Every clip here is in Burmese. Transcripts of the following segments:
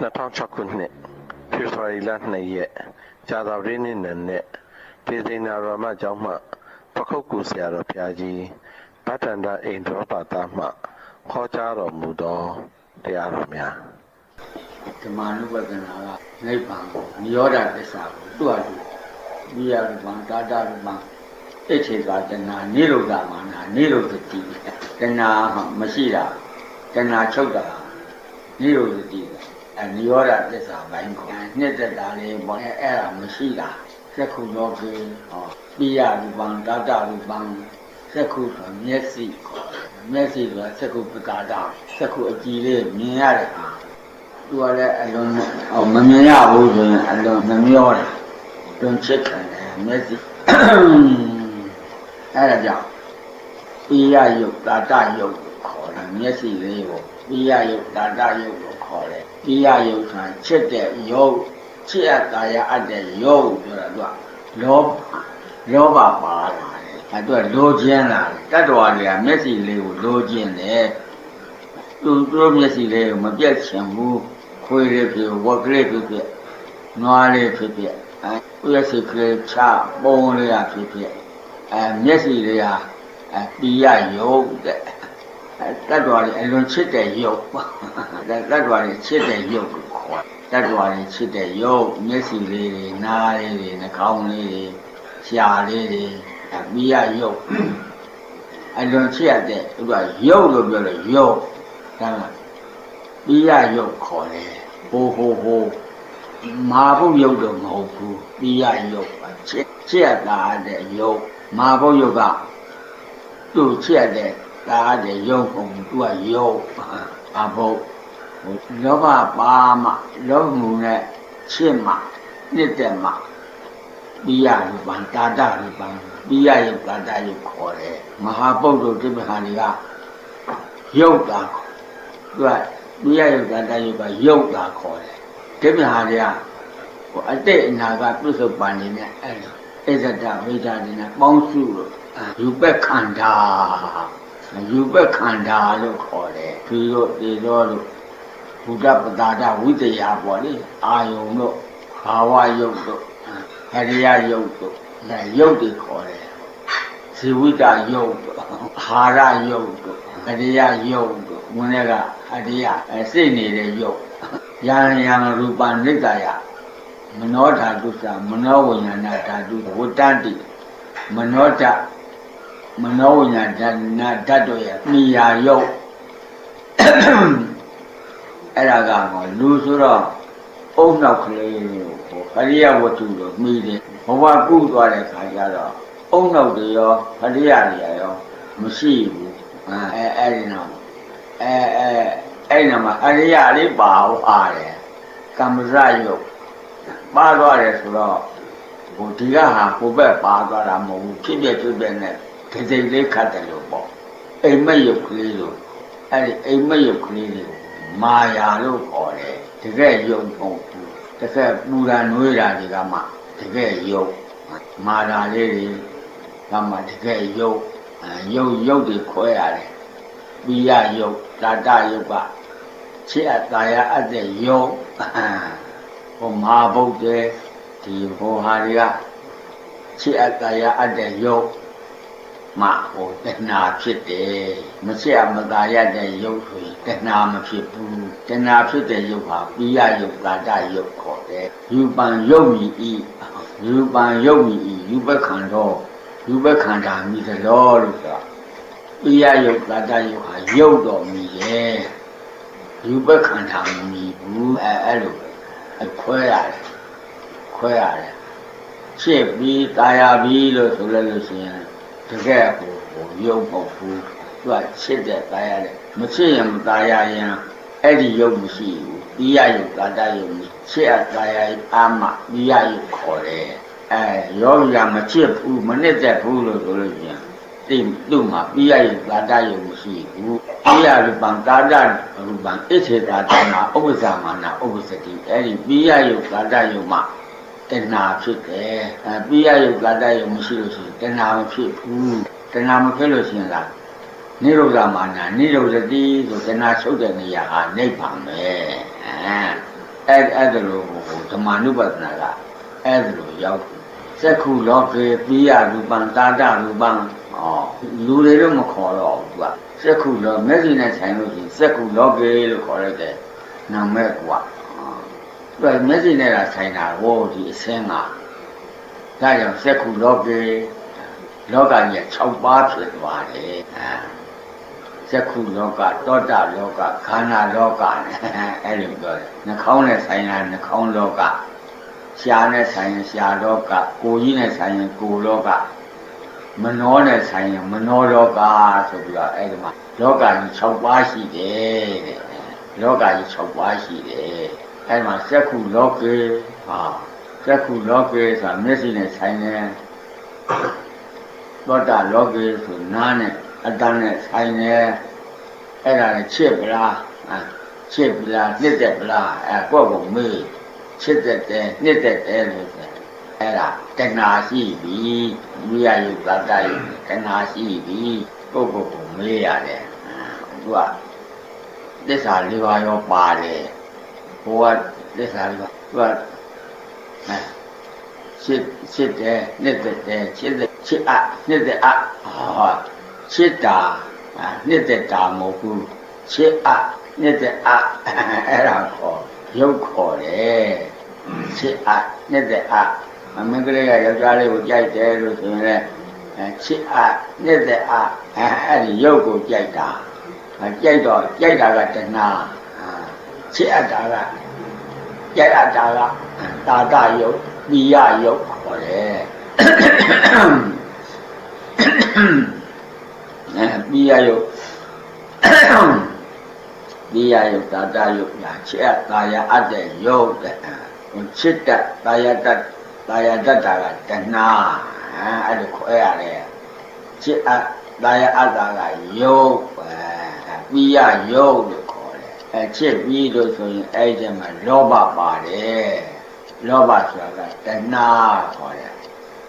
2006 ခုနှစ်ဖေဖော်ဝါရီလ2 ရက်ကြာသပတေးနေ့နံနက်ဒေသနာရမကျောင်းမှပခုတ်ကူဆရာတော်ဘုရားကြီးဗတ္တန္တအိန္ဒြောပါဒမှခေါ်ကြားတော်မူသောတရားတော်များဓမ္မနုပဒနာကနိဗ္ဗာန်ကိုနိရောဓသစ္စာကိုသူ့အတူမိယာရူပံသာတရူပံအိဋ္ဌေကတဏနိရောဓမာနနိရောဓတိတဏမရှိတာတဏချုပ်တာနိရောဓတိနိရောဓသစ္စာပိုင်းကိုနှစ်သက်တာလေးပေါ့အဲ့ဒါမရှိတာသက္ခုလောကေမိယာရူပံသာတရူပံသက္ခုဆိုမျက်စိမျက်စိဆိုတာသက္ခုပကာဒသက္ခုအကြည်လေးမြင်ရတဲ့ဟာသူကလည်းအလုံးမမြင်ရဘူးဆိုရင်အလုံးမမျောတယ်တွင်ချစ်ခံတယ်မျက်စိအဲ့ဒါကြောင့်ပိယယုတ်တာတယုတ်ခေါ်တယ်မျက်စိလေးကိုပိယယုတ်တာတယုတ်ကိုခေါ်တယ်ပိယယုတ်ဆိုတာချစ်တဲ့ယုတ်ချစ်အပ်တာရအပ်တဲ့ယုတ်ဆိုတာသူကလောဘပါလာတယ်အဲ့တော့လိုချင်လာတယ်တတ္တဝါတွေကမျက်စိလေးကိုလိုချင်တယ်သူတို့မျက်စိလေးကိုမပြတ်ချင်ဘူးခွေးလေးဖြစ်ဝက်ကလေးဖြစ်နွားလေးဖြစ်ဥယျာဉ်ကလေးချပုံလေးရဖြစ်မျက်စိလေးဟာပိယယုတ်တဲ့တတ္တဝါတွေအလွန်ချစ်တဲ့ယုတ်တတ္တဝါတွေချစ်တဲ့ယုတ်ကိုခေါ်တတ္တဝါတွေချစ်တဲ့ယုတ်မျက်စိလေးတွေနားလေးတွေနှာခေါင်းလေးတွေရှားလေးတွေပိယယုတ်အလွန်ချစ်ရတဲ့သူကယုတ်လို့ပြောလို့ယုတ်ဒါကပိယယုတ်ခေါ်တယ်ဟိုမာဘုတ်ယုတ်တော့မဟုတ်ဘူးပိယယုတ်ချစ်ရတာတဲ့ယုတ်မာဘုတ်ယုတ်ကသူ့ချစ်ရတဲ့တာတဲ့ယုတ်ကိုသူကယုတ်အဘုတ်လောဘပါမှလောမှုနဲ့ချစ်မှနှစ်သက်မှပိယရူပံတာတရူပံပိယယုတ်တာတယုတ်ခေါ်တယ်မဟာပုဒ်တို့တိပ္ပဟာတွေကယုတ်တာသူကပိယယုတ်တာတယုတ်ကယုတ်တာခေါ်တယ်တိပ္ပဟာတွေကအတိတ်အနာကပြစ္ဆုတ်ပန်နေနဲ့အဲ့ဇဒဝိဒာတွေနဲ့ပေါင်းစုလို့ယူပက်ခန္ဓာလို့ခေါ်တယ်ဒီလိုဒီလိုလို့ဘုဒ္ဓပဒါဒဝိတ္တရာပေါ့လေအာယုံတို့ဘာဝယုတ်တို့ဟရိယယုတ်တို့ယုတ်တွေခေါ်တယ်ဇီဝိတယုတ်တို့အာဟာရယုတ်တို့ဟရိယယုတ်တို့ဝိနည်းကဟရိယစိတ်နေတဲ့ယုတ်ယံရူပံနိတယမနောဓာတုသမနောဝိညာဏဓာတုဝတ္တတိမနောဓာမနောဝိညာဏဓာတ်တို့ရဲ့မိယာယုတ်အဲ့ဒါကလူဆိုတော့အုံနောက်ကလေးကိုဟရိယဝတ္ထုလို့မိတယ်ဘဝကုသွားတဲ့ခါကျတော့အုံနောက်တွေရောဟရိယတွေရောမရှိဘူးအဲ့ဒီတော့အဲ့ဒီမှာဟရိယလေးပါသွားတယ်ကမ္မဇယုတ်ပါသွားတယ်ဆိုတော့ဒီကဟာကိုဘက်ပါသွားတာမဟုတ်ဘူးဖြစ်ပြနဲ့ဒီစိတ်လေးခတ်တယ်လို့ပေါ့အိမ်မက်ရုပ်ကလေးလို့အဲ့ဒီအိမ်မက်ရုပ်ကလေးလေးမာယာလို့ခေါ်တယ်တကယ်ယုံပုံဘူးတကယ်ပူရာနွေးရာတွေကမှတကယ်ယုံမာယာလေးတွေကမှတကယ်ယုံတွေခွဲရတယ်ပိယယုံတာတယုတ်ကချစ်အပ်တာရအပ်တဲ့ယုံဟိုမဟာဗုဒ္ဓဒီဟိုဟာတွေကချစ်အပ်တာရအပ်တဲ့ယုံမဟိုတဏှာဖြစ်တယ်မချစ်အမသာရတဲ့ယုတ်ဆိုရင်တဏှာမဖြစ်ဘူးတဏှာဖြစ်တဲ့ယုတ်ဟာပိယယုတ်တာတယုတ်ခေါ်တယ်ယူပံယုတ်မြည်ဤယူပံယုတ်မြည်ဤယူပခန္ဓာယူပခန္ဓာမြည်သလောလို့ဆိုတာပိယယုတ်တာတယုတ်ဟာယုတ်တော်မြည်ရဲ့ယူပခန္ဓာမမြည်ဘူးအဲ့လိုခွဲရတယ်ချစ်ပြီးตายပြီးလို့ဆိုလို့ရှိရင်တကယ်ဟိုရုပ်ပေါ့ဘူးသူကချစ်တဲ့ตายရတယ်မချစ်ရင်မตายရင်အဲ့ဒီရုပ်မရှိဘူးပိယယုတ်တာတယုတ်ချစ်အပ်ตายအာမပိယယုတ်ခေါ်တယ်ယောဂီကမချစ်ဘူးမနစ်သက်ဘူးလို့ဆိုလို့ရှိရင်သူ့မှာပိယယုတ်တာတယုတ်မရှိဘူးပိယရူပံတာတရူပံဣသေတာတနာဥပ္ပဇာမနာဥပ္ပစတိအဲ့ဒီပိယယုတ်တာတယုတ်မှာတဏှာဖြစ်တယ်ပိယယုတ်တာတယုတ်မရှိလို့ရှိရင်တဏှာမဖြစ်ဘူးတဏှာမဖြစ်လို့ရှိရင်လားနိရောဓမာနနိရောဓတိဆိုတဏှာချုပ်တဲ့နေရာဟာနိဗ္ဗာန်ပဲ အဲ့ဒါလိုဓမ္မနုပဒနာကအဲ့ဒါလိုရောက်စက္ခုလောကေပိယရူပံတာတရူပံလူတွေတော့မခေါ်တော့ဘူးသူကစက္ခုလောမျက်စိနဲ့ဆိုင်လို့ရှိရင်စက္ခုလောကေလို့ခေါ်လိုက်တယ်နာမည်ကွာသူကမျက်စိနဲ့ကဆိုင်တာဟောဒီအစင်းကဒါကြောင့်စက္ခုလောကေလောကကြီး6ပါးဖြစ်သွားတယ်စက္ခုလောကတောတလောကခန္ဓာလောကနဲ့အဲ့လိုပြောတယ်နှာခေါင်းနဲ့ဆိုင်တာနှာခေါင်းလောကရှားနဲ့ဆိုင်ရင်ရှားလောကကိုယ်ကြီးနဲ့ဆိုင်ရင်ကိုယ်လောကမနောနဲ့ဆိုင်ရင်မနောလောကဆိုပြီးတော့အဲ့ဒီမှာလောကကြီး6ပါးရှိတယ်တဲ့လောကကြီး6ပါးရှိတယ်အဲ့ဒီမှာစက္ခုလောကေစက္ခုလောကေဆိုတာမျက်စိနဲ့ဆိုင်တယ်သောတာလောကေဆိုနားနဲ့အတန်းနဲ့ဆိုင်တယ်အဲ့ဒါလည်းချစ်ပလားချစ်ပလားနှစ်သက်ပလားကိုယ့်ကိုမေးချစ်သက်တယ်နှစ်သက်တယ်လို့ဆိုအဲ့ဒါတဏှာရှိပြီမိရယုတတယုတဏှာရှိပြီကိုယ့်ကိုမေးရတယ်သူကသစ္စာ၄ပါးရောပါတယ်ဘုရားသစ္စာ၄ပါးသူကချစ်တယ်နှစ်သက်တယ်ချစ်နှစ်သက်ချစ်တာနှစ်သက်တာမဟုတ်ဘူးချစ်နှစ်သက်အဲ့ဒါခေါ်ရုပ်ခေါ်တယ်ချစ်နှစ်သက်မင်းကလေးကယောက်ျားလေးကိုကြိုက်တယ်လို့ဆိုရင်လည်းချစ်နှစ်သက်အဲ့ဒီရုပ်ကိုကြိုက်တာကြိုက်တော့ကြိုက်တာကတဏှာချစ်တာကကြိုက်တာကတာတယုတ်ပိယယုတ်ခေါ်တယ်ပိယယုတ်ပိယယုတ်တာတယုတ်ညာချစ်တာယအတ္တယုတ်တဲ့ချစ်တတာယတ္တတာကတဏှာအဲ့ဒါခေါ်ရတယ်ချစ်တာယအတ္တကယုတ်ပိယယုတ်လို့ခေါ်တယ်ချစ်ပြီးလို့ဆိုရင်အဲ့ဒီမှာလောဘပါတယ်လောဘဆိုတာကတဏှာခေါ်တယ်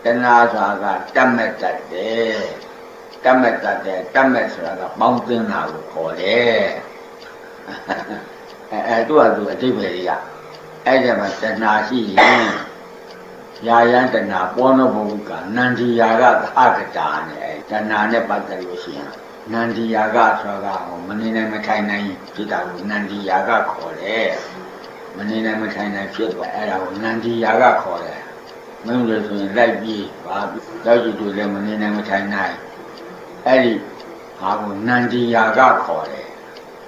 တဏှာဆိုတာကတတ်မဲ့တတ်တယ်တတ်မဲ့ဆိုတာကပေါင်းသင်းတာကိုခေါ်တယ်သူကသူအတိပ္ပယ်ကြီးကအဲ့ဒီမှာတဏှာရှိရင်ယာယံတဏှာပောနဘုကနန္ဒီယာကအကတာနဲ့တဏှာနဲ့ပတ်သက်လို့ရှိရင်နန္ဒီယာကဆိုတာကမနေနိုင်မထိုင်နိုင်ဖြစ်တာကိုနန္ဒီယာကခေါ်တယ်မနေနိုင်မထိုင်နိုင်ဖြစ်သွားအဲ့ဒါကိုနန္ဒီယာကခေါ်တယ်မင်းတို့ဆိုရင်လိုက်ပြီးပါရောက်ကြည့်တွေ့လည်းမနေနိုင်မထိုင်နိုင်အဲ့ဒီဟာကိုနန္ဒီယာကခေါ်တယ်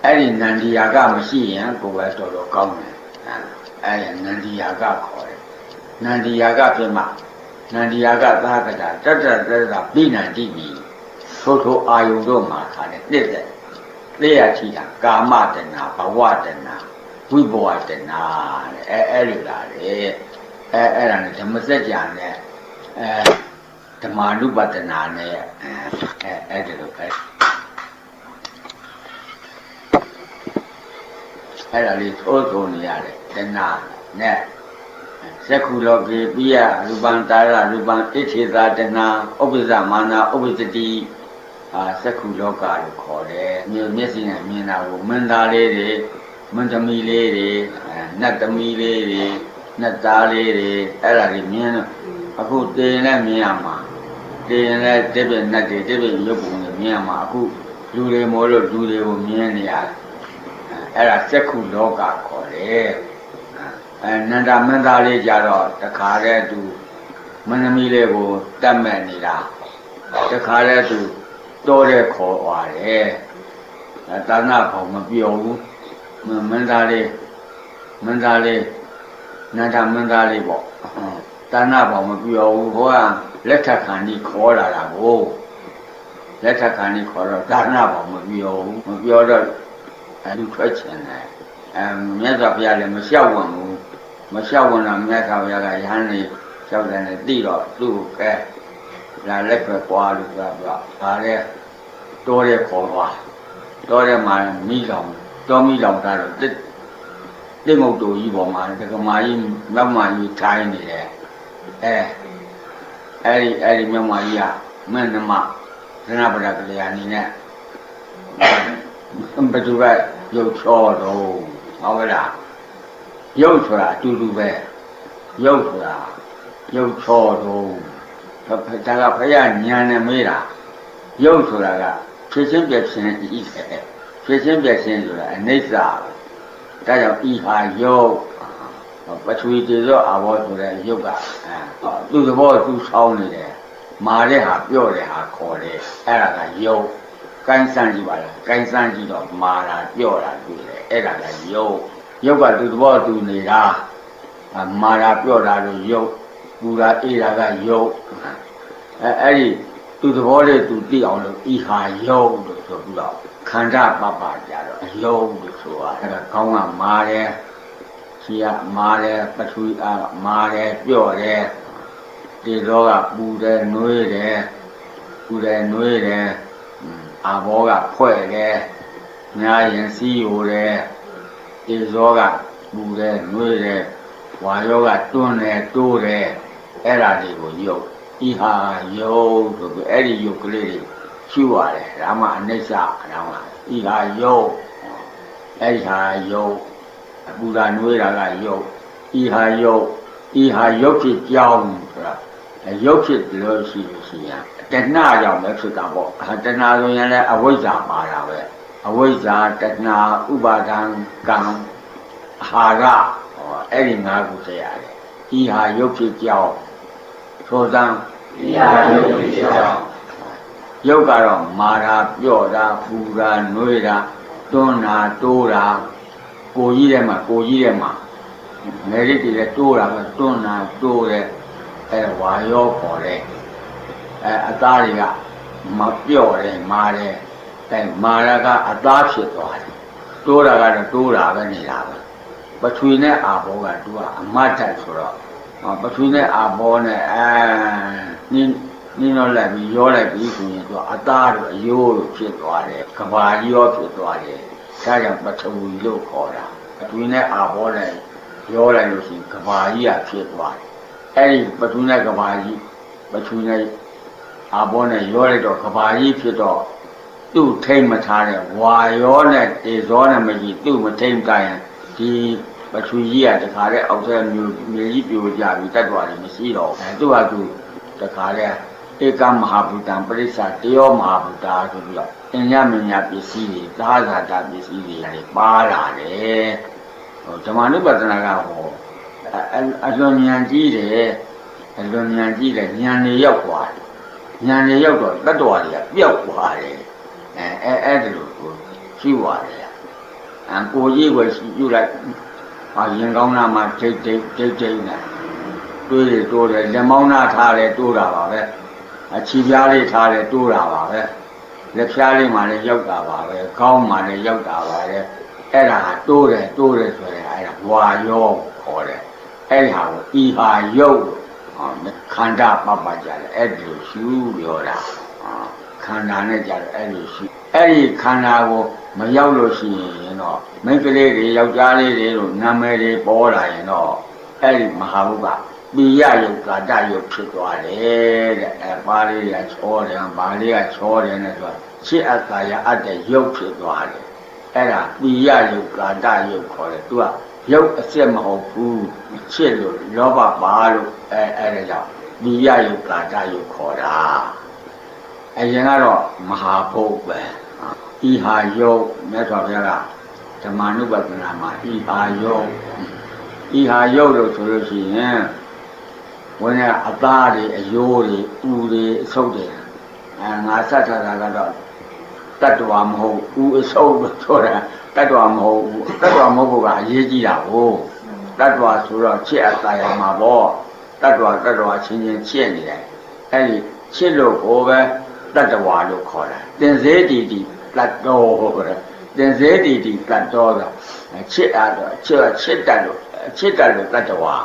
အဲ့ဒီနန္ဒီယာကမရှိရင်ကိုယ်ပဲတော်တော်ကောင်းတယ်အဲ့ဒီနန္ဒီယာကခေါ်တယ်နန္ဒီယာကပြမနန္ဒီယာကသာကတာတတပိဏန္တိပြီထိုအာယုတို့မှာခါတယ်နှစ်သက်သိရချီတာကာမတဏဘဝတဏဝိဘဝတဏအဲ့လိုလာတယ်အဲ့ဒါနဲ့ဓမ္မစကြာနဲ့ဓမ္မာနုပဒနာနဲ့အဲ့ဒါလိုပဲအဲ့ဒါလေးသိုးနေရတယ်တဏနဲ့စက္ခုလောကေပိယရူပံတာရရူပံဣထေသာတဏဥပ္ပဇမာနာဥပ္ပဇတိစက္ခုလောကလို့ခေါ်တယ်မျက်စိနဲ့မြင်တာကိုမင်းသားလေးတွေမင်းသမီးလေးတွေနတ်သမီးလေးတွေနတ်သားလေးတွေအဲ့ဒါတွေမြင်တော့အခုတင်နဲ့မြင်ရမှာတင်နဲ့တပြည့်နတ်တွေတပြည့်ရုပ်ပုံတွေမြင်ရမှာအခုလူတွေမို့လို့လူတွေကိုမြင်နေရတယ်အဲ့ဒါစက္ခုလောကခေါ်တယ်နန္ဒမင်းသားလေးကြတော့တခါတည်းသူမင်းသမီးလေးကိုတတ်မဲ့နေတာတခါတည်းသူတိုးတဲ့ခေါ်သွားတယ်တာဏဘောင်မပြောဘူးမင်းသားလေးနန္ဒမင်းသားလေးပေါ့တာဏဘောင်မပြောဘူးဟောကလက်ထခံကြီးခေါ်လာတာကိုလက်ထခံကြီးခေါ်တော့တာဏဘောင်မပြောဘူးမပြောတော့လူထွက်ချင်တယ်မြတ်စွာဘုရားလည်းမလျှောက်ဝင်ဘူးမလျှောက်ဝင်တော့မြတ်စွာဘုရားကယဟန်နေလျှောက်တယ်နဲ့သိတော့သူ့ကိုကဲလာလက်ပဲပွားလို့ပြောတော့ဒါလည်းတိုးတဲ့ခေါ်သွားတိုးတဲ့မှာမိလောင်တော်မိလောင်တာတော့တိမုတ်တူကြီးပေါ်မှာတက္ကမကြီးမြတ်မကြီးထိုင်းနေတယ်အဲ့ဒီမြတ်မကြီးကမင်းနမသနပဒကလေးအနေနဲ့ဘယ်သူကရုပ်ချောတော့ဟုတ်လား ရုပ်ဆိုတာအတူတူပဲရုပ်ဆိုတာရုပ်ချောတော့ဒါကဘုရားဉာဏ်နဲ့မေးတာရုပ်ဆိုတာကဖြစ်ချင်းပြချင်းဤတယ်ဖြစ်ချင်းပြချင်းဆိုတာအနိစ္စဒါကြောင့်ဤဟာရုပ်ပထဝီတေဇောအာဘောဆိုတဲ့ရုပ်ကသူ့သဘောသူဆောင်းနေတယ်မာတဲ့ဟာပြော့တဲ့ဟာခေါ်တယ်အဲ့ဒါကရုပ်ကိုင်းစမ်းကြည့်ပါလားကိုင်းစမ်းကြည့်တော့မာတာပြော့တာတွေ့တယ်အဲ့ဒါကရုပ်ကသူ့သဘောသူနေတာမာတာပြော့တာလို့ရုပ်ပူတာအေးတာကရုပ်အဲ့ဒီသူ့သဘောလေးသူသိအောင်လို့ဤဟာရုပ်လို့ဆိုပြီးတော့ခန္ဓာပပကြတော့ရုပ်လို့ဆိုတာအဲ့ဒါခေါင်းကမာတယ်ခြေကမာတယ်ပထဝီမာတယ်ပြော့တယ်ဒီတော့ကပူတယ်နှွေးတယ်ပူတယ်နှွေးတယ်အာဘောကဖွဲ့တယ်ညာရင်စီးရိုတယ်ဒီဇောကပူတယ်နှွေးတယ်ဝါယောကတွန်းတယ်တိုးတယ်အဲ့ဒါတွေကိုယုတ်ဤဟာယုတ်ဆိုပြီးအဲ့ဒီယုတ်ကလေးတွေရှုရတယ်ဒါမှအနိစ္စဒါမှဤဟာယုတ်အဲ့ဒီဟာယုတ်ပူတာနှွေးတာကယုတ်ဤဟာယုတ်ဖြစ်ကြောင်းဆိုတာရုပ်ဖြစ်လို့ရှိရင်တဏှာကြောင့်ပဲဖြစ်တာပေါ့တဏှာဆိုရင်လည်းအဝိဇ္ဇာပါတာပဲအဝိဇ္ဇာတဏှာဥပါဒံကံအာဟာရအဲ့ဒီ၅ခုတည်းရတယ်ဤဟာရုပ်ဖြစ်ကြောင်းဆိုစမ်းဤဟာရုပ်ဖြစ်ကြောင်းရုပ်ကတော့မာတာပြော့တာပူတာနှွေးတာတွန်းတာတိုးတာကိုကြီးထဲမှာငယ်လေးတွေလည်းတိုးတာပဲတွန်းတာတိုးတယ်ဝါရောခေါ်တယ်အသားတွေကမပြော့တယ်မာတယ်မာရကအသားဖြစ်သွားတယ်တိုးတာကတော့တိုးတာပဲနေတာပဲပထဝီနဲ့အာဘောကသူကအမတ်တက်ဆိုတော့ပထဝီနဲ့အာဘောနဲ့နင်းတော့လိုက်ပြီးရောလိုက်ပြီးဆိုရင်သူကအသားတို့အယိုးတို့ဖြစ်သွားတယ်ကဘာကြီးရောဖြစ်သွားတယ်ဒါကြောင့်ပထဝီလို့ခေါ်တာပထဝီနဲ့အာဘောနဲ့ရောလိုက်လို့ရှိရင်ကဘာကြီးကဖြစ်သွားတယ်အဲ့ဒီပထဝီနဲ့ကဘာကြီးပထဝီနဲ့အာဘောနဲ့ရောလိုက်တော့ကဘာကြီးဖြစ်တော့သူ့ထိမ့်မထားတဲ့ဝါရောနဲ့တေဇောနဲ့မရှိသူ့မထိမ့်တိုင်းဒီပထဝီကြီးကတခါတည်းအောက်ထဲမြေကြီးပြိုကျပြီးတတ်သွားတယ်မရှိတော့သူ့ဟာသူတခါတည်းဧကမဟာဘူတံပရိစ္ဆာတယောမဟာဘူတာဆိုပြီးတော့အညမညာပစ္စည်းတွေသာဇာတာပစ္စည်းတွေပါလာတယ်ဓမ္မနုပဒနာကဟောအလွန်ဉာဏ်ကြီးတယ်ဉာဏ်တွေရောက်သွားတယ်ဉာဏ်တွေရောက်တော့တတ္တဝါတွေကပျောက်သွားတယ်အဲ့ဒါလို့ရှိပါတယ်ကိုကြီးကိုယူလိုက်ရင်ကောင်းနာမှာဒိတ်နဲ့တွေးတိုးတယ်လက်မောင်းနာထားတယ်တိုးတာပါပဲခြေပြားလေးထားတယ်တိုးတာပါပဲလက်ဖြားလေးမှလည်းရောက်တာပါပဲခေါင်းမှလည်းရောက်တာပါပဲအဲ့ဒါတိုးတယ်ဆိုရင်အဲ့ဒါဝါရောခေါ်တယ်အဲ့ဟာကိုဤဟာယုတ်ခန္ဓာပပကြတယ်အဲ့ဒီရှုပြောတာခန္ဓာနဲ့ကြတယ်အဲ့ဒီရှုအဲ့ဒီခန္ဓာကိုမရောက်လို့ရှိရင်တော့မိန်းကလေးတွေယောက်ျားလေးတွေလို့နာမည်တွေပေါ်လာရင်တော့အဲ့ဒီမဟာဘုကပိယယုတ်ကာတယုတ်ဖြစ်သွားတယ်တဲ့ပါဠိကချောတယ်ပါဠိကချောတယ်နဲ့ဆိုရှစ်အတ္တယအတ္တယုတ်ဖြစ်သွားတယ်အဲ့ဒါပိယယုတ်ကာတယုတ်ခေါ်တယ်သူကရုပ်အစစ်မဟုတ်ဘူးချစ်လို့လောဘပါလို့အဲ့ဒါကြောင့်ပိယယုတ်ကာတယုတ်ခေါ်တာအရင်ကတော့မဟာဘုတ်ပဲဤဟာယုတ်မြတ်စွာဘုရားကဓမ္မနုပဒနာမှာဤဟာယုတ်လို့ဆိုလို့ရှိရင်ဝင်ကအသားတွေအယိုးတွေဥတွေအဆုပ်တွေငါစက်ထားတာကတော့တတ္တဝါမဟုတ်ဥအဆုပ်လို့ဆိုတာတတ္တဝါမဟုတ်ဘူးတတ္တဝါမဟုတ်ဘူးကအရေးကြီးတာကိုတတ္တဝါဆိုတော့ချစ်အပ်တာရမှာပေါ့တတ္တဝါချင်းချစ်နေတယ်အဲ့ဒီချစ်လို့ကိုပဲတတ္တဝါလို့ခေါ်တာတင်စေတီတတ်တော်တင်စေတီတတ်တော်ကချစ်အပ်တော့ချစ်တတ်လို့တတ္တဝါ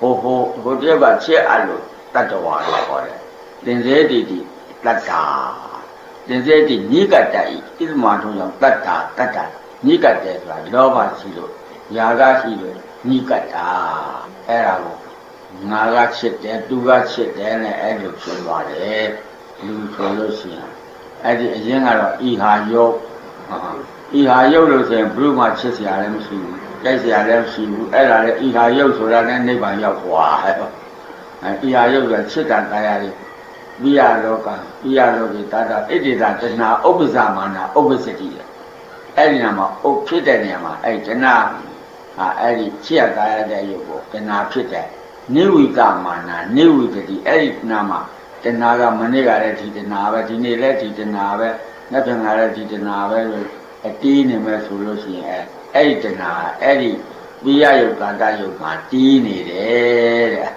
ဟိုတည်းကချစ်အပ်လို့တတ္တဝါလို့ခေါ်တယ်တင်စေတီတတ္တာတင်စေတီနိကတ္တဤဣသမာထုံးကြောင့်တတ္တာနိကတ္တဆိုတာလောဘရှိလို့ယာကရှိလို့နိကတ္တာအဲ့ဒါကိုငါကချစ်တယ်သူကချစ်တယ်နဲ့အဲ့လိုဖြစ်သွားတယ်လူဆိုလို့ရှိရင်အဲ့ဒီအရင်ကတော့ဤဟာယုတ်ဤ ဤဟာရုပ်လို့ဆိုရင်ဘုရုမှချစ်စရာလည်းမရှိဘူးကြိုက်စရာလည်းမရှိဘူးအဲ့ဒါလည်းဤဟာရုပ်ဆိုတာနဲ့နိဗ္ဗာန်ရောက်သွားဟဲ့ဤဟာရုပ်ကချစ်တာတရားလေးပိယလောကပိယလောကိတာတာဣတိတာတဏှာဥပ္ပဇာမာနာဥပ္ပစတိအဲ့ဒီနေရာမှာဥဖြစ်တဲ့နေရာမှာအဲ့တဏှာအဲ့ဒီချစ်ရတာရတဲ့ရုပ်ကိုတဏှာဖြစ်တဲ့နိဝိကမာနာနိဝိတတိအဲ့ဒီနာမှာတဏှာကမနေ့ကလည်းဒီတဏှာပဲဒီနေ့လည်းဒီတဏှာပဲနောက်ပြန်လာလည်းဒီတဏှာပဲလို့အတီးနေမယ်ဆိုလို့ရှိရင်အဲ့ဒီတဏှာအဲ့ဒီပိယယုတ်ကာတယုတ်မှာတီးနေတယ်တဲ့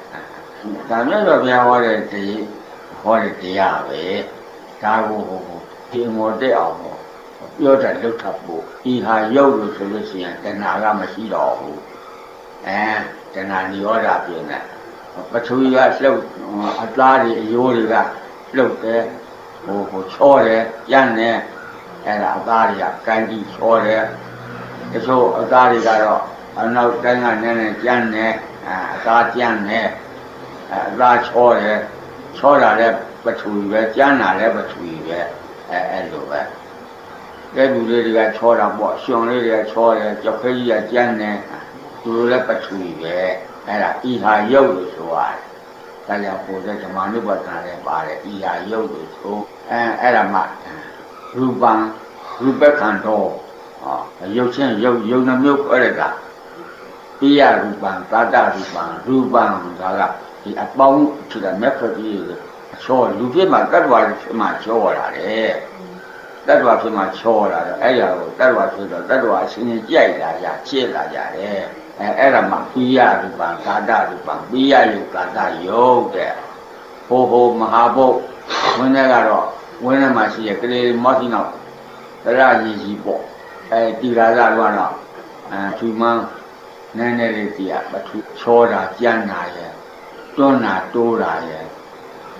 ဒါမျိုးတော့ဘုရားဟောတဲ့တရားပဲဒါကိုဒီမောတက်အောင်ပြောတာလုတ်ထပ်ဖို့ဤဟာယုတ်လို့ဆိုလို့ရှိရင်တဏှာကမရှိတော့ဘူးတဏှာနိရောဓပြင်းတယ်ပထဝီကလှုပ်အသားတွေအယိုးတွေကလှုပ်တယ်ချောတယ်ရမ်းတယ်အဲ့ဒါအသားတွေကကန်ကြီးချောတယ်တချို့အသားတွေကတော့အနောက်တိုင်းကနည်းနည်းကျန်းတယ်အသားကျန်းတယ်အသားချောတယ်ချောတာလည်းပထဝီပဲကျန်းတာလည်းပထဝီပဲအဲ့လိုပဲကဲလူလေးတွေကချောတာပေါ့ရှင်လေးတွေကချောတယ်ကြောက်ခဲကြီးကကျန်းတယ်သူတို့လည်းပထဝီပဲအဲ့ဒါဤဟာယုတ်လို့ဆိုရတယ်။ဒါကြောင့်ပိုတဲ့ဓမ္မနုပဒနာလည်းပါတယ်ဤဟာယုတ်လို့ဆိုအဲ့ဒါမှရူပံရူပခန္ဓာရုပ်ချင်းရုပ်နှမျိုးခေါ်ရတာပိယရူပံသာတရူပံရူပံဒါကဒီအပေါင်းဖြစ်တဲ့မက်ခကြီးချောလူဖြစ်မှာတတ္တဝါဖြစ်မှာချောလာတယ်တတ္တဝါဖြစ်မှာချောလာတယ်အဲ့ဒါကိုတတ္တဝါဖြစ်တော့တတ္တဝါအချင်းချင်းကြိုက်လာကြချစ်လာကြတယ်အဲ့ဒါမှပိယရူပံသာတရူပံပိယယုတ်ကာတယုတ်တဲ့ဟိုမဟာဘုတ်ဝင်းထဲကတော့ဝင်းထဲမှာရှိရကလေးမော့စီနောက်တရကြီးကြီးပေါ့တီလာကြတော့ထူမှန်းနည်းနည်းလေးတီးရပထူချောတာကြမ်းတာရဲ့တွန်းတာတိုးတာရဲ့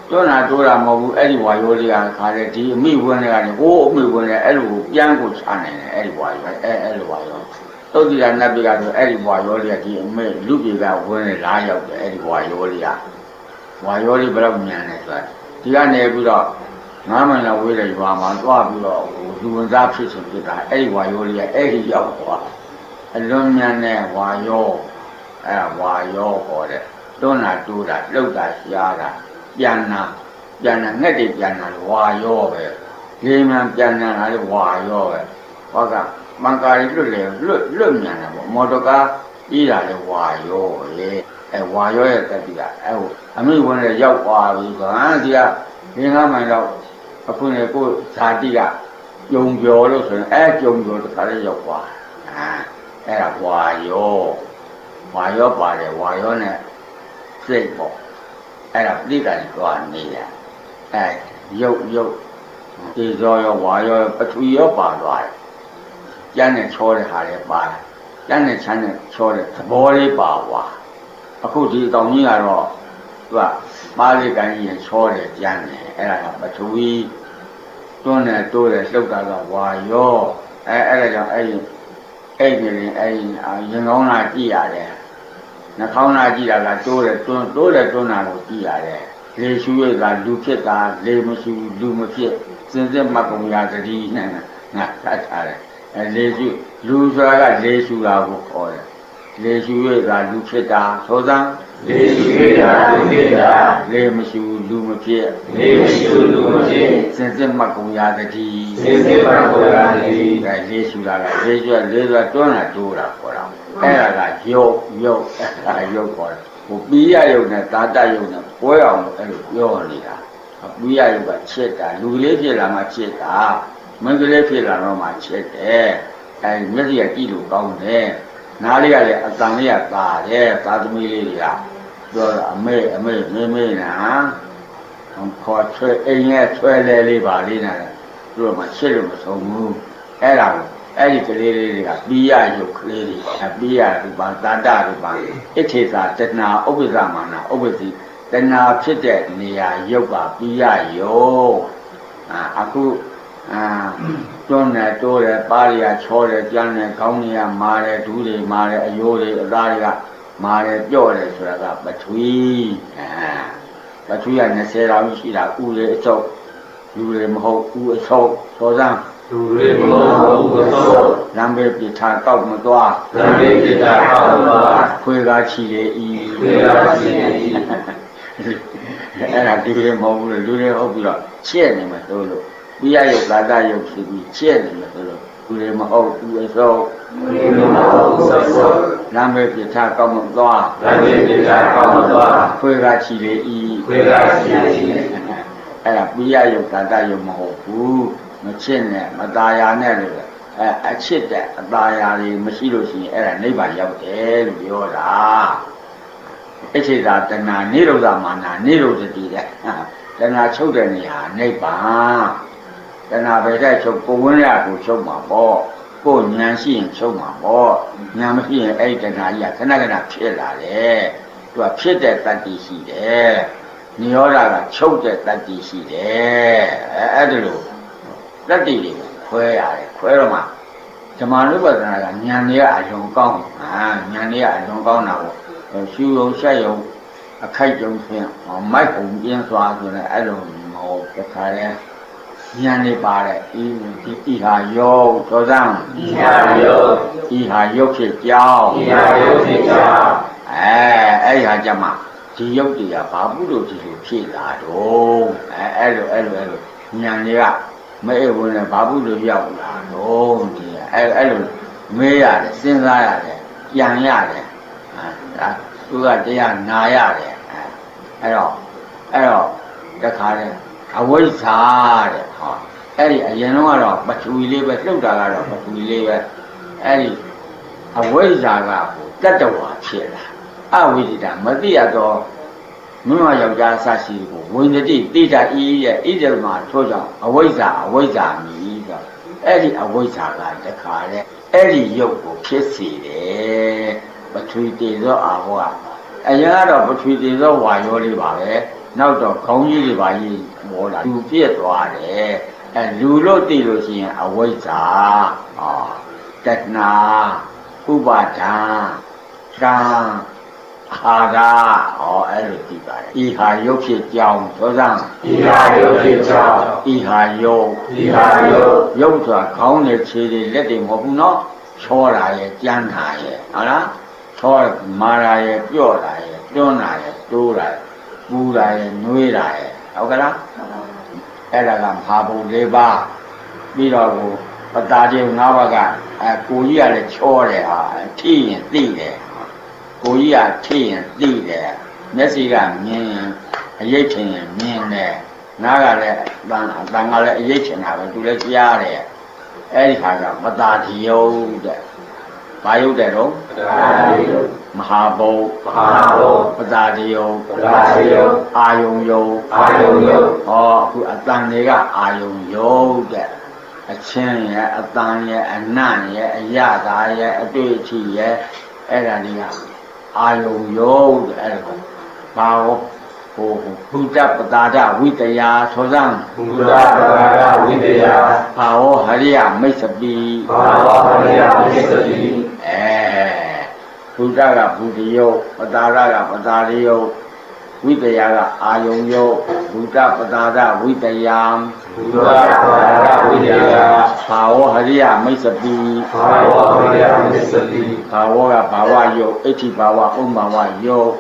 တွန်းတာတိုးတာမဟုတ်ဘူးအဲ့ဒီဝါရိုးလေးကခါတယ်ဒီအမိဝင်းတွေကနေဟိုးအမိဝင်းတွေအဲ့လိုပြန်ကိုချနိုင်တယ်အဲ့ဒီဝါရိုးအဲ့လိုဝါရိုးသုတ်တိရနတ်ပိကဆိုအဲ့ဒီဝါရိုးလေးကဒီအမိလူပြေကဝင်းတွေလာရောက်တယ်အဲ့ဒီဝါရိုးလေးကဝါရိုးလေးဘယ်တော့မြန်လဲဆိုတာဒီကနေပြီးတော့9မိုင်လောက်ဝေးတဲ့ရွာမှာသွားပြီးတော့လူဝင်စားဖြစ်ချင်ဖြစ်တာအဲ့ဒီဝါရိုးလေးကအဲ့ဒီရောက်သွားအလွန်မြန်တဲ့ဝါရိုးဝါရိုးဟောတဲ့တွန်းတာတိုးတာလှုပ်တာရှားတာပြန်နာငှက်တွေပြန်နာဝါရိုးပဲလေမှန်ပြန်နာတာလေဝါရိုးပဲဟောကမန်ကာရီလွတ်မြန်တာပေါ့မော်တော်ကားပြီးတာလေဝါရိုးလေဝါရိုးရဲ့တက်ပြီးတာအမိဝင်လည်းရောက်သွားပြီဆိုတော့ဒီက9မိုင်လောက်အခုနေကိုဇာတိကကြုံပြောလို့ဆိုရင်ကြုံပြောတခါလေးရောက်သွားအဲ့ဒါဝါယောပါတယ်ဝါယောနဲ့စိတ်ပေါ့အဲ့ဒါပြိတ္တာကြီးသွားနေတာရုပ်ဒီဇောရောဝါယောပထဝီရောပါသွားတယ်ကျန်းနဲ့ချောတဲ့ဟာလည်းပါတယ်ကျန်းနဲ့ချမ်းနဲ့ချောတဲ့သဘောလေးပါသွားအခုဒီတောင်ကြီးကတော့သူကပါးလေးကန်ကြီးချောတယ်ကျန်းတယ်အဲ့ဒါကပထဝီတွန်းနဲ့တိုးတယ်လှုပ်တာကဝါယောအဲ့ဒါကြောင့်အဲ့ဒီရင်ကောင်းလာကြည့်ရတယ်နှာခေါင်းလာကြည့်တာကတိုးတယ်တွန်းတာကိုကြည့်ရတယ်လေရှူရကလူဖြစ်တာလေမရှူလူမဖြစ်စင်စစ်မကုံရသတိနဲ့ငါသတ်ထားတယ်လေရှူလူဆိုတာကလေရှူတာကိုခေါ်တယ်လေရှူရကလူဖြစ်တာသောသံလေရှူရတာလူဖြစ်တာလေမရှူလူမဖြစ်စင်စစ်မကုံရသတိလေရှူတာကလေရှူတွန်းတာတိုးတာခေါ်တာအဲ့ဒါကယုတ်ခေါ်တယ်ပိယယုတ်နဲ့သာတယုတ်နဲ့ပွဲအောင်အဲ့လိုပြောနေတာပိယယုတ်ကချက်တာလူကလေးဖြစ်လာမှချက်တာမင်းကလေးဖြစ်လာတော့မှချက်တယ်မျက်စိကကြည့်လို့ကောင်းတယ်နားလေးကလည်းအတန်လေးကသာတယ်သာသမီလေးတွေကပြောတာအမေနာခေါ်ချွဲအိမ်ရဲ့ချွဲလဲလေးပါလေးနဲ့သူတို့မှချက်လို့မဆုံးဘူးအဲ့ဒါအဲ့ဒီကလေးတွေကပိယယုတ်ကလေးတွေပိယရူပံသာတရူပံဣထေသာတဏှာဥပ္ပဇ္ဇမာနဥပ္ပစီတဏှာဖြစ်တဲ့နေရာယုတ်ပါပိယယုတ်အခုတွန်းတယ်တိုးတယ်ပါးတွေကချောတယ်ကြမ်းတယ်ခေါင်းတွေကမာတယ်ဒူးတွေမာတယ်အယိုးတွေအသားတွေကမာတယ်ပြော့တယ်ဆိုတာကပထဝီပထဝီက20လောက်ရှိတာဥတွေအစုပ်လူတွေမဟုတ်ဥအစုပ်သောစမ်း လူတွေမဟုတ်ဘူးသောလမ်းဘေးပြထားကောက်မသွားလမ်းဘေးပြထားကောက်မသွားခွေကားချီလေဤခွေကားချီလေဤအဲ့ဒါဒီလိုမဟုတ်ဘူးလေလူတွေဟုတ်ပြီးတော့ချက်နေမှာတို့လို့ပိယယုတ်သာတယုတ်ဖြစ်ပြီးချက်နေမှာတို့လို့လူတွေမဟုတ်ဘူးအစောလူတွေမဟုတ်ဘူးသောလမ်းဘေးပြထားကောက်မသွားလမ်းဘေးပြထားကောက်မသွားခွေကားချီလေဤခွေကားချီလေဤအဲ့ဒါပိယယုတ်သာတယုတ်မဟုတ်ဘူးမချစ်နဲ့မตายာနဲ့လို့အချစ်တဲ့အตายာတွေမရှိလို့ရှိရင်အဲ့ဒါနိဗ္ဗာန်ရောက်တယ်လို့ပြောတာအချစ်သာတဏှာနိရောဓမာနနိရောဓတည်တဲ့တဏှာချုပ်တဲ့နေရာနိဗ္ဗာန်တဏှာပဲတဲ့ချုပ်ကိုဝင်းရကိုချုပ်မှာပေါ့ကိုဉာဏ်ရှိရင်ချုပ်မှာပေါ့ဉာဏ်မရှိရင်အဲ့ဒီတဏှာကြီးကခဏခဏဖြစ်လာတယ်သူကဖြစ်တဲ့တတ္တိရှိတယ်နိရောဓကချုပ်တဲ့တတ္တိရှိတယ်အဲ့ဒါလို့တတ္တိတွေခွဲရတယ်ခွဲတော့မှဓမ္မနုပဒနာကဉာဏ်တွေကအယုံကောင်းဉာဏ်တွေကအယုံကောင်းတာပေါ့ရှူယုံဆက်ယုံအခိုက်ကြုံဖြင့်မိုက်ပုံပြင်းစွာဆိုတဲ့အဲ့လိုမဟုတ်တခါလဲဉာဏ်တွေပါတယ်ဤဟာယောသောသံဤဟာယောဤဟာယုတ်ဖြစ်ကြောင်းဤဟာယုတ်ဖြစ်ကြောင်းအဲ့ဟာကြမှာဒီယုတ်တရားဘာပုလို့ဒီလိုဖြစ်လာတော့အဲ့လိုဉာဏ်တွေကမဲဝင်နဲ့ဘာပုလို့ရောက်လာတော့ဒီအဲ့လိုမေးရတယ်စဉ်းစားရတယ်ပြန်ရတယ်ဒါသူကတရားနာရတယ်အဲ့တော့တခါလဲအဝိဇ္ဇာတဲ့ဟောအဲ့ဒီအရင်တော့ကတော့ပထဝီလေးပဲလှုပ်တာကတော့ပထဝီလေးပဲအဲ့ဒီအဝိဇ္ဇာကတတ္တဝါဖြစ်လာအဝိဇ္ဇာမသိရတော့မင်းမယောက်ျားဆရှိကိုဝိဉ္ဇတိတိတာဤရဲ့ဣဒလမှာထိုးကြောင့်အဝိဇ္ဇာမီဆိုအဲ့ဒီအဝိဇ္ဇာကတခါလဲအဲ့ဒီယုတ်ကိုဖြစ်စေတယ်ပထဝီတည်သောအာဘောကအရင်ကတော့ပထဝီတည်သောဝါရောလေးပါပဲနောက်တော့ခေါင်းကြီးတွေပါကြီးပေါ်လာလူပြည့်သွားတယ်လူလို့သိလို့ရှိရင်အဝိဇ္ဇာတဏှာဥပါဒံကံအာဟာအဲ့လိုသိပါတယ်ဤဟာယုတ်ဖြစ်ကြောင်းသောသံဤဟာယုတ်ဖြစ်ကြောင်းဤဟာယုတ်ယုတ်ဆိုတာခေါင်းနဲ့ခြေတွေလက်တွေမဟုတ်ဘူးနော်ချောတာရဲ့ကြမ်းတာရဲ့ဟုတ်လားချောမာတာရဲ့ပြော့တာရဲ့တွန်းတာရဲ့တိုးတာရဲ့ပူတာရဲ့နှွေးတာရဲ့ဟုတ်ကလားအဲ့ဒါကမဟာဘုံ၄ပါးပြီးတော့ပတာတိ၅ပါးကကိုကြီးကလည်းချောတယ်ဟာထိရင်သိတယ်ကိုကြီးကထိရင်သိတယ်မျက်စိကမြင်ရင်အရိပ်ထင်ရင်မြင်တယ်နားကလည်းအတန်ကလည်းအရိပ်ထင်တာပဲသူလည်းကြားတယ်အဲ့ဒီခါကပတာတိယုတ်တဲ့ဘာယုတ်တဲ့တော့မဟာဘုံပတာတိယုတ်အာယုံယုတ်ဟောအခုအတန်တွေကအာယုံယုတ်တဲ့အချင်းရဲ့အတန်ရဲ့အနံ့ရဲ့အရသာရဲ့အတွေ့အထိရဲ့အဲ့ဒါတွေကအာယုံယုတ်တဲ့အဲ့ဒါဘာဘုဒ္ဓပတာဒဝိတ္ယာသောသံဘုဒ္ဓပတာဒဝိတ္ယာဘာဝဟရိယမိတ်စပိဘုဒ္ဓကဘုဒ္ဓယုတ်ပတာဒကပတာရိယုတ်ဝိတ္ယာကအာယုံယုတ်ဘုဒ္ဓပတာဒဝိတ္ယာဘာဝဟရိယမိတ်စပိဘာဝကဘာဝယုတ်အဋ္ဌိဘာဝဥမ္မာဝယုတ်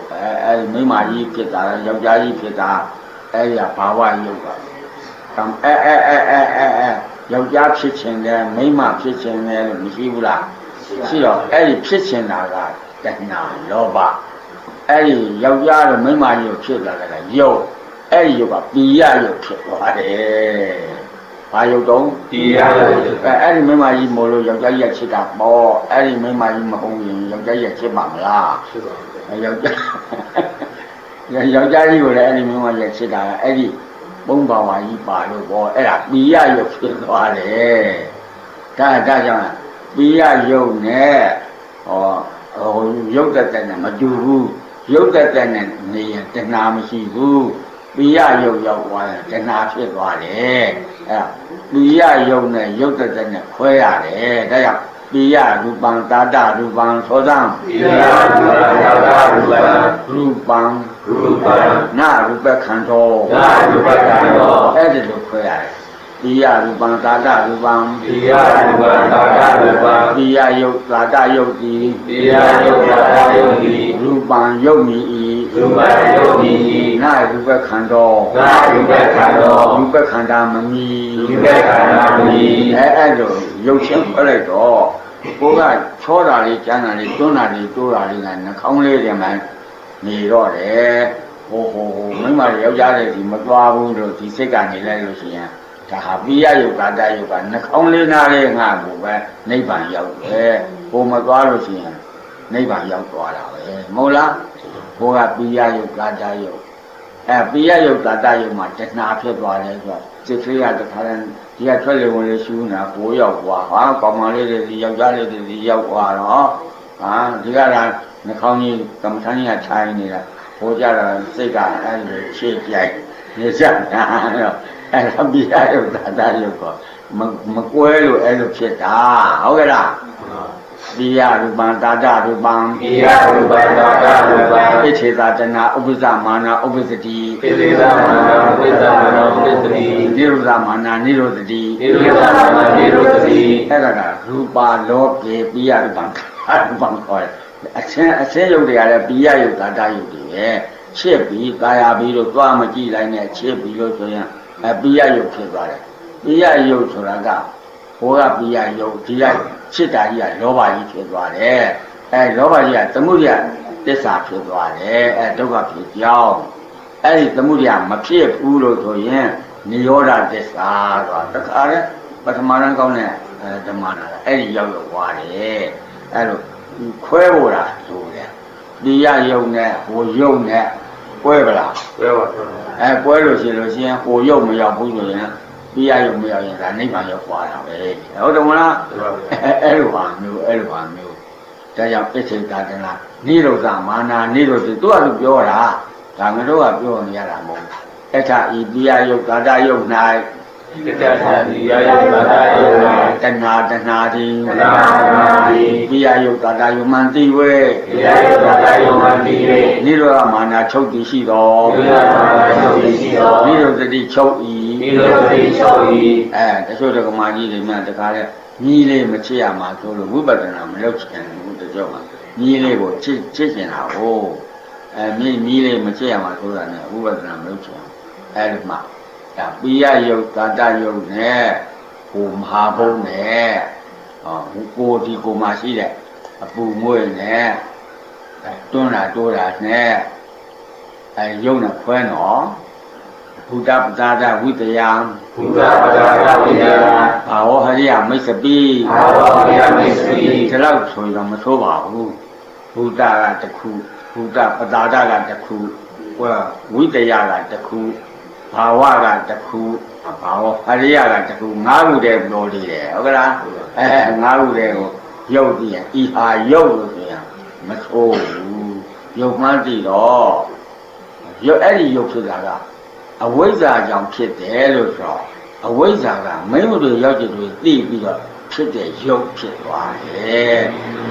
မိမကြီးဖြစ်တာယောက်ျားကြီးဖြစ်တာအဲ့ဒီဘာဝယုတ်ကယောက်ျားဖြစ်ခြင်းနဲ့မိန်းမဖြစ်ခြင်းနဲ့လို့မရှိဘူးလားရှိတော့အဲ့ဒီဖြစ်ခြင်းတာကတဏှာလောဘအဲ့ဒီယောက်ျားတို့မိန်းမကြီးကိုဖြစ်လာတဲ့ကယုတ်အဲ့ဒီယုတ်ကပိယယုတ်ဖြစ်သွားတယ်ဘာယုတ်တုံးပိယယုတ်အဲ့ဒီမိန်းမကြီးမို့လို့ယောက်ျားကြီးချစ်တာပေါ့အဲ့ဒီမိန်းမကြီးမဟုတ်ရင်ယောက်ျားကြီးချစ်ပါမလားချစ်ပါဘူးယောက်ျားကြီးကိုလည်းအဲ့ဒီမိန်းမကြီးချစ်တာကအဲ့ဒီဘုံဘာဝကြီးပါလို့ပေါ့အဲ့ဒါပိယယုတ်ဖြစ်သွားတယ်ဒါကြောင့်ပိယယုတ်နဲ့ယုတ်တဲ့နဲ့မတူဘူးယုတ်တဲ့နဲ့နေရင်တဏှာမရှိဘူးပိယယုတ်ရောက်သွားရင်တဏှာဖြစ်သွားတယ်အဲ့ပိယယုတ်နဲ့ယုတ်တဲ့နဲ့ခွဲရတယ်ဒါကြောင့်ပိယရူပံတာတရူပံသောသံပိယရူပံတာတရူပံနာရူပခန္ဓောအဲ့ဒီလိုခွဲရတယ် ပိယရူပံသာတရူပံ ပိယရူပံသာတရူပံ ပိယယုတ်သာတယုတ်တိ ပိယယုတ်သာတယုတ်တိ ရူပံယုတ်မိဤ ရူပံယုတ်တိ နာရူပခန္ဓော နာရူပခန္ဓော ရူပခန္ဓာမမီ ရူပခန္ဓာမီ အဲ့လိုရုပ်ချင်းဖွဲ့လိုက်တော့ကိုကချောတာလေးကျန်းတာလေးတွန်းတာလေးတိုးတာလေးကနှာခေါင်းလေးတွေမှနေတော့တယ်ဟိုမိမတွေယောက်ျားတွေဒီမသွားဘူးလို့ဒီစိတ်ကနေလိုက်လို့ရှိရင်ဒါဟာပိယယုတ်ကာတယုတ်ကနှာခေါင်းလေးနားလေးငါ့ကိုပဲနိဗ္ဗာန်ရောက်တယ်ဟိုမသွားလို့ရှိရင်နိဗ္ဗာန်ရောက်သွားတာပဲမဟုတ်လားဟိုကပိယယုတ်ကာတယုတ်ပိယယုတ်ကာတယုတ်မှာတဏှာဖြစ်သွားတယ်ဆိုတော့စိတ်ကလေးကတခါတည်းဒီကထွက်လေဝင်လေရှူနေတာကိုရောက်သွားဟာကောင်မလေးတွေဒီယောက်ျားလေးတွေဒီရောက်သွားတော့ဟာဒီကလာနှာခေါင်းကြီးကမ္မထမ်းကြီးကထိုင်နေတာဟိုကြတော့စိတ်ကအဲ့လိုရှေ့ကြိုက်နေကြတာတော့အဲ့ဒါပိယယုတ်ကာတယုတ်ကမကွဲလို့အဲ့လိုဖြစ်တာဟုတ်ကဲ့လားပိယရူပံသာတရူပံ ပိယရူပံသာတရူပံ ဣစ္ဆေသာတနာဥပ္ပဇ္ဇမာနာဥပ္ပစ္စတိ ပိသေသာမနာဝိသမနာဝိသတိ နိရောဓမာနာနိရောဓတိ နိရောဓမာနာနိရောဓတိ အဲ့ဒါကရူပါလောကေပိယရူပံအရူပံခေါ်တယ်အချင်းရုပ်တွေကလည်းပိယယုတ်သာတယုတ်တွေပဲချစ်ပြီးကာယပြီးတော့သွားမကြည့်လိုက်နဲ့ချစ်ပြီးလို့ဆိုရင်ပိယယုတ်ဖြစ်သွားတယ်ပိယယုတ်ဆိုတာကဟိုကပိယယုတ်ဒီကချစ်တာကြီးကလောဘကြီးဖြစ်သွားတယ်လောဘကြီးကသမုဒယသစ္စာဖြစ်သွားတယ်ဒုက္ခဖြစ်ကြောင်းအဲ့ဒီသမုဒယမဖြစ်ဘူးလို့ဆိုရင်နိရောဓသစ္စာဆိုတာတခါလေပထမရန်ကောင်းတဲ့ဓမ္မနာအဲ့ဒီရောက်သွားတယ်အဲ့လိုခွဲဖို့တာဆိုတယ်ပိယယုတ်နဲ့ဟိုယုတ်နဲ့ကွဲပလားကွဲပါကွဲလို့ရှိရင်ဟိုယုတ်မရောက်ဘူးဆိုရင်ပိယယုတ်မရောက်ရင်ဒါနိဗ္ဗာန်ရောက်သွားတာပဲဟုတ်တယ်မလားအဲ့လိုပါမျိုးဒါကြောင့်ဣစ္ဆေသာတနာနိရောဓမာနာနိရောဓသူကသူပြောတာဒါငါတို့ကပြောနေရတာမဟုတ်ဘူးအထဤပိယယုတ်သာတယုတ်၌တတ္ထာပိယယုတ်သာတယုတ်၌တဏှာတိ တဏှာတိ ပိယယုတ်သာတယုတ်မှန်သိဝေပိယယုတ်သာတယုတ်မှန်သိဝေနိရောဓမာနာချုပ်တည်ရှိသောနိရောဓမာနာချုပ်တည်ရှိသောနိရောဓတိချုပ်ဤနိရောဓတိချုပ်ဤတချို့တက္ကမကြီးတွေမှတခါလဲညီးလေးမချစ်ရမှာဆိုလို့ဝိပဿနာမလုပ်ချင်ဘူးတချို့ကညီးလေးကိုချစ်ချင်တာဟုတ်ညီးလေးမချစ်ရမှာဆိုတာနဲ့ဝိပဿနာမလုပ်ချင်အဲ့ဒီမှာဒါပိယယုတ်သာတယုတ်နဲ့ဟိုမဟာဘုံနဲ့ကိုဒီကိုမှရှိတဲ့အပူမွေးနဲ့တွန်းတာတိုးတာနဲ့ယုတ်နဲ့ခွဲနော်ဘုဒ္ဓပဒါဒဝိတယံဘုရားပဒါဒဝိတယံဘာဝဟရိယမိတ်စပိဘာဝဟရိယမိတ်စပိဒီလောက်ဆိုရင်မဆိုးပါဘူးဘုဒ္ဓကတစ်ခုဘုဒ္ဓပဒါဒကတစ်ခုဝိတယကတစ်ခုဘာဝကတစ်ခုဘာဝဟရိယကတစ်ခု၅ခုတည်းပြောနေတယ်ဟုတ်ကလား၅ခုတည်းကိုရုပ်တည်ရင်ဤဟာရုပ်လို့ဆိုရင်မဆိုးဘူးရုပ်မှန်းတည်တော့ရုပ်အဲ့ဒီရုပ်ဆိုတာကအဝိဇ္ဇာကြောင့်ဖြစ်တယ်လို့ဆိုတော့အဝိဇ္ဇာကမိမတို့ရောက်ကြတွေသိပြီးတော့ဖြစ်တဲ့ရုပ်ဖြစ်သွားတယ်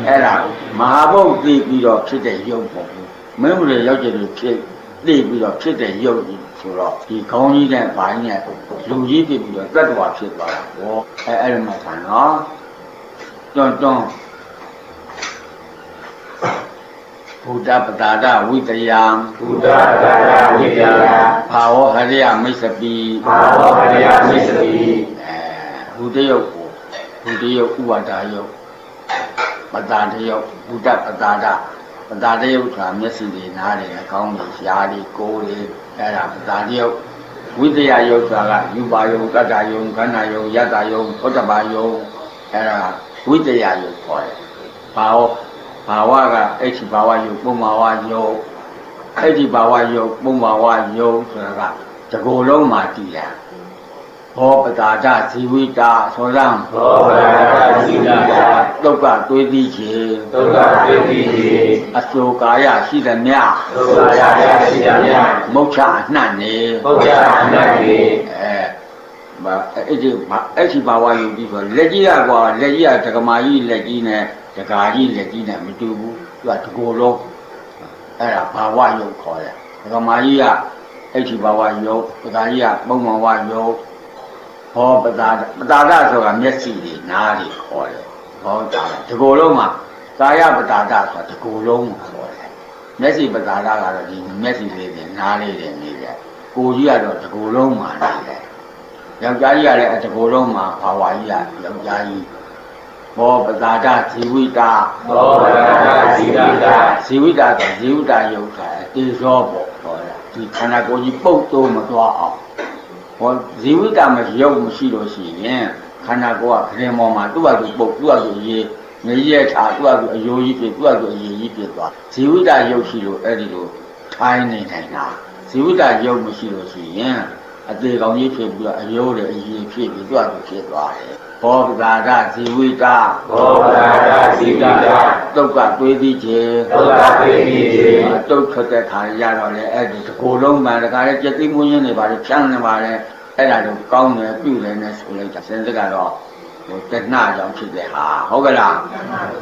အဲ့ဒါမဟာဘုတ်သိပြီးတော့ဖြစ်တဲ့ရုပ်ပေါ့မိမတို့ရောက်ကြတွေဖြစ်သိပြီးတော့ဖြစ်တဲ့ရုပ်ကြီးဆိုတော့ဒီခေါင်းကြီးတဲ့ဘိုင်းနဲ့လူကြီးဖြစ်ပြီးတော့တတ္တဝါဖြစ်သွားတာဟောအဲ့ဒီမှာဆန်နော်တွန်းဘုဒ္ဓပဒါဒဝိတယံဘုဒ္ဓပဒါဒဝိတယံဘာဝဟရိယမိတ်စပိဘာဝဟရိယမိတ်စပိဘုဒ္ဓယုတ်ဥဝါဒယုတ်ပဒါဒယုတ်ဘုဒ္ဓပဒါဒပဒါဒယုတ်ဆိုတာမျက်စိတွေနားတွေကောင်းတွေရှားတွေကိုယ်တွေအဲ့ဒါပဒါဒယုတ်ဝိတယယုတ်ဆိုတာကယူပါယုတ်တတ္တယုတ်ခန္ဓာယုတ်ယတ္တယုတ်သောတပယုတ်အဲ့ဒါဝိတယယုတ်ခေါ်တယ်ဘာဝကအိဋ္ဌိဘာဝယုတ်ပုံဘာဝယုတ်အိဋ္ဌိဘာဝယုတ်ပုံဘာဝယုတ်ဆိုတာကတကိုယ်လုံးမှာတည်တယ်ဘောပတာဒဇီဝိတာဆိုရံဘောပတာဒဇီဝိတာဒုက္ခတွေးသိခြင်းဒုက္ခတွေးသိခြင်းအစိုးကာယရှိသမျှဒုက္ခရာယရှိသမျှမုတ်ချအနှံ့နေမုတ်ချအနှံ့နေအဲ့ဒီဘာဝယုတ်ဒီဆိုလက်ကြီးကကွာလက်ကြီးကဒကမာကြီးလက်ကြီးနဲ့ဒကာကြီးလက်ကြီးနဲ့မတူဘူးသူကတကိုယ်လုံးအဲ့ဒါဘာဝယုတ်ခေါ်တယ်ဒကမာကြီးကအဲ့ဒီဘာဝယုတ်ဒကာကြီးကပုံမှန်ဝယုတ် ဘောပတာဆိုတာမျက်စိတွေနားတွေခေါ်တယ်ဘောတာဒီကိုယ်လုံးမှာကာယပတာဆိုတာဒီကိုယ်လုံးခေါ်တယ်မျက်စိပတာကတော့ဒီမျက်စိလေးတွေနားလေးတွေနေတယ်ကိုယ်ကြီးကတော့ဒီကိုယ်လုံးမှာနေတယ်ယောက်ျားကြီးကလည်းဒီကိုယ်လုံးမှာဘာဝကြီးကယောက်ျားကြီးဘောပတာဇီဝိတာဘောပတာဇီဝိတာဇီဝိတာဆိုဇီဝိတာယုတ်တာတေဇောပေါ့ခေါ်တယ်ဒီခန္ဓာကိုယ်ကြီးပုတ်တိုးမသွားအောင်ဘောဇီဝိတာမရုပ်မရှိလို့ရှိရင်ခန္ဓာကိုယ်ကခရင်ပေါ်မှာသူ့ဟာသူပုတ်သူ့ဟာသူရေးငရဲချာသူ့ဟာသူအယိုးကြီးဖြစ်သူ့ဟာသူအရေးကြီးဖြစ်သွားဇီဝိတာရုပ်ရှိလို့အဲ့ဒီလိုထိုင်းနေနိုင်တာဇီဝိတာရုပ်မရှိလို့ရှိရင်အသေးကောင်ကြီးဖြစ်ပြီးတော့အယိုးတွေအရေးဖြစ်ပြီးသူ့ဟာသူဖြစ်သွားတယ်ဘောပတာဇီဝိတာဘောပတာဇီဝိတာတုတ်ကတွေးပြီးခြင်းတုတ်ကတွေးပြီးခြင်းတုတ်ထွက်တဲ့ခါရတော့လေအဲ့ဒီတစ်ကိုယ်လုံးမှတခါလေကြက်သိမွေးရင်းနေပါလေဖြန်းနေပါလေအဲ့ဒါတော့ကောင်းတယ်ပြုတယ်နဲ့ဆိုလိုက်တာစင်စစ်ကတော့ဟိုတဏှာကြောင့်ဖြစ်တဲ့ဟာဟုတ်ကလား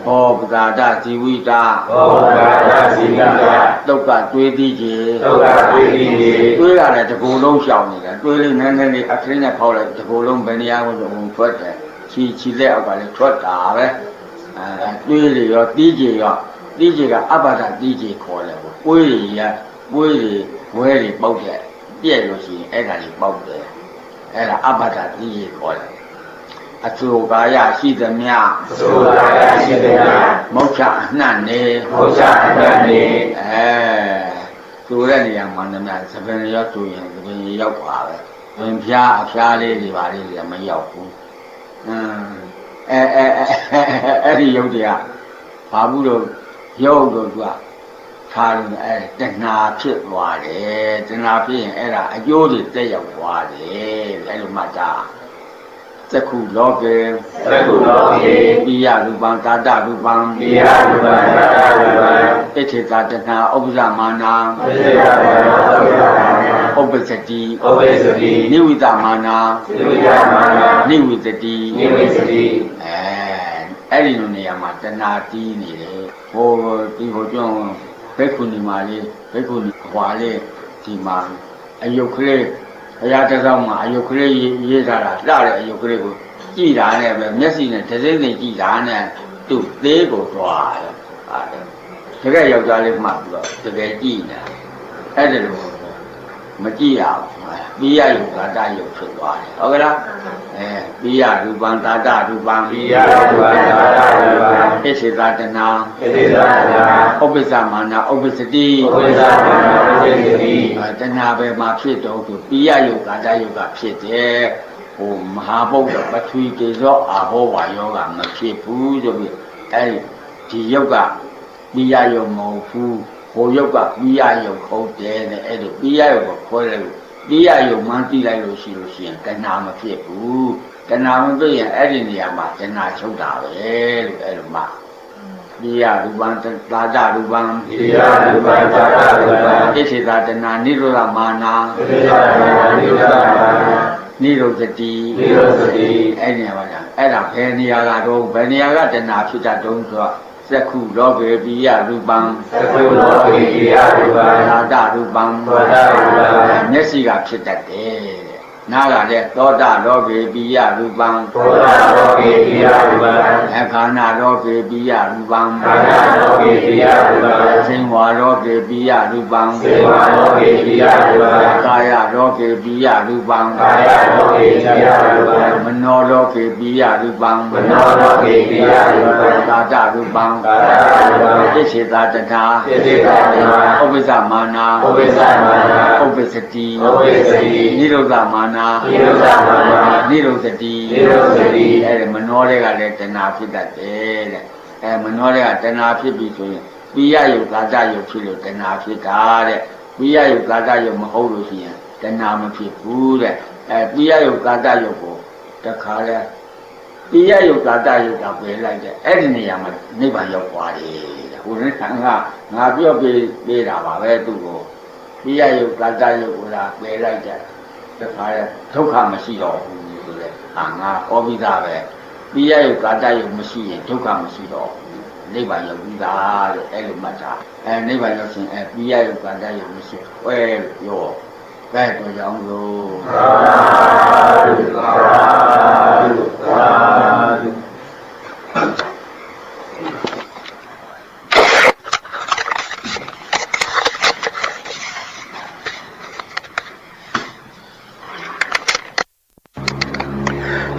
ဘောပတာဇီဝိတာဘောပတာဇီဝိတာတုတ်ကတွေးပြီးခြင်းတုတ်ကတွေးပြီးခြင်းတွေးရတယ်တစ်ကိုယ်လုံးရှောင်နေတယ်တွေးလေးနည်းနည်းလေးအခင်းနဲ့ဖောက်လိုက်တစ်ကိုယ်လုံးဘယ်နေရာကိုဝင်ထွက်တယ်ချီလက်အောက်ကလည်းထွက်တာပဲတွေးတွေရောတီးကြရောတီးကြကအပ္ပဒတီးကြခေါ်တယ်ပေါ့ပွေးတွေဝဲတွေပေါက်တယ်ပြည့်လို့ရှိရင်အဲ့ဒါကြီးပေါက်တယ်အဲ့ဒါအပ္ပဒတီးကြခေါ်တယ်အကျိုးကာယရှိသမျှအကျိုးကာယရှိသမျှမောက္ခအနှံ့နေမောက္ခအနှံ့နေဆိုတဲ့နေရာမှာလည်းသဘင်ရောက်ဆိုရင်သဘင်ရောက်ပါပဲဝင်ဖျားအဖျားလေးတွေပါလေးတွေမရောက်ဘူးအဲ့ဒီရုပ်တွေကဘာဘူးလို့ရုပ်တို့ကထားလို့တဏှာဖြစ်သွားတယ်တဏှာဖြစ်ရင်အဲ့ဒါအကျိုးတွေတက်ရောက်သွားတယ်အဲ့လိုမှတ်တာသက္ခုလောကေပိယရူပံတာတရူပံပိယရူပံတာတရူပံဣတိကာတဏှာဥပ္ပဇမာနာဣတိကာတဏှာဥပ္ပဇတိနိဝိတမာနာနိဝိတတိအဲ့ဒီလိုနေရာမှာတဏှာတီးနေတယ်ဟိုဒီဟိုကြောင့်ဘိက္ခုနီမာလေးဘိက္ခုနီဟွာလေးဒီမှာအယုတ်ကလေးဘုရားတသောမှာအယုတ်ကလေးရေးထားတာလှတဲ့အယုတ်ကလေးကိုကြည်တာနဲ့ပဲမျက်စိနဲ့တစ်စိမ့်စိမ့်ကြည်တာနဲ့သူ့သေးကိုသွားတယ်တကယ်ယောက်ျားလေးမှတ်ပြီးတော့တကယ်ကြည်နေအဲ့ဒါလိုမကြည့်ရဘူးပိယယုတာတယုဖြစ်သွားတယ်ဟုတ်ကလားပိယရူပံတာတရူပံပိယရူပံတာတရူပံဣသေသာတနာဥပ္ပဇမာနာဥပ္ပစတိတဏှာပဲမှာဖြစ်တော့သူပိယယုတာတယုကဖြစ်တယ်ဟိုမဟာဗုဒ္ဓပထဝီကေဇောအာဟောဝါယောကမဖြစ်ဘူးဆိုပြီးဒီယုတ်ကပိယယုမဟုတ်ဘူးဟိုယုတ်ကပိယယုဟုတ်တယ်တဲ့အဲ့လိုပိယယုကိုခေါ်တယ်ပိယယုမှန်းသိလိုက်လို့ရှိရင်တဏှာမဖြစ်ဘူးတဏှာမဖြစ်ရင်အဲ့ဒီနေရာမှာတဏှာချုပ်တာပဲလို့အဲ့လိုမှပိယရူပံသာတရူပံပိယရူပံသာတရူပံဣသေသာတဏှာနိရောဓမာနာဣသေသာတဏှာနိရောဓမာနာနိရောဓတိအဲ့ဒီနေရာမှာအဲ့ဒါဘယ်နေရာကတော့ဘယ်နေရာကတဏှာဖြစ်တတ်တုံးဆိုတော့သက္ခုလောကေပိယရူပံသက္ခုလောကေပိယရူပံသာတရူပံမျက်စိကဖြစ်တတ်တယ်နားကလည်းသောတာလောကေပိယရူပံသောတာလောကေပိယရူပံအခါနာလောကေပိယရူပံခါနာလောကေပိယရူပံစေဝါလောကေပိယရူပံစေဝါလောကေပိယရူပံကာယလောကေပိယရူပံကာယလောကေပိယရူပံမနောလောကေပိယရူပံမနောလောကေပိယရူပံသာတရူပံသာတရူပံဣသေသာတထာဣသေသာတထာဥပ္ပဇမာနာဥပ္ပဇမာနာဥပ္ပစတိနိရောဓမာနာနိရောဓမာနာနိရောဓတိအဲ့မနောတွေကလည်းတဏှာဖြစ်တတ်တယ်တဲ့မနောတွေကတဏှာဖြစ်ပြီဆိုရင်ပိယယုကာတယုဖြစ်လို့တဏှာဖြစ်တာတဲ့ပိယယုကာတယုမဟုတ်လို့ရှိရင်တဏှာမဖြစ်ဘူးတဲ့ပိယယုကာတယုကိုတခါလဲပိယယုကာတယုကပယ်လိုက်တဲ့အဲ့ဒီနေရာမှာနိဗ္ဗာန်ရောက်သွားတယ်တဲ့ဟိုနေ့ကငါပြောပေးတာပါပဲသူ့ကိုပိယယုကာတယုကိုလာပယ်လိုက်တဲ့တခါလဲဒုက္ခမရှိတော့ဘူးဆိုတဲ့ငါဟောပြီးသားပဲပိယယုကာတယုမရှိရင်ဒုက္ခမရှိတော့နိဗ္ဗာန်ရောက်ပြီးသားတဲ့အဲ့လိုမှတ်တာနိဗ္ဗာန်ရောက်ရင်ပိယယုကာတယုမရှိဝဲလို့ပြော ကဲတော့ကြောင်းလို့ သာဓုသာဓုသာဓု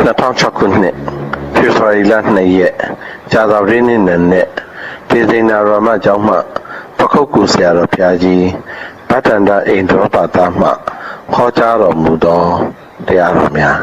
2006 ခုနှစ်ဖေဖော်ဝါရီလ 2 ရက်ကြာသပတေးနေ့နံနက်ဒေသိဏရမကျောင်းမှပခုတ်ကူဆရာတော်ဘုရားကြီးဗတ္တန္တအိန္ဒြောပါသမှဟောကြားတော်မူသောတရားတော်များ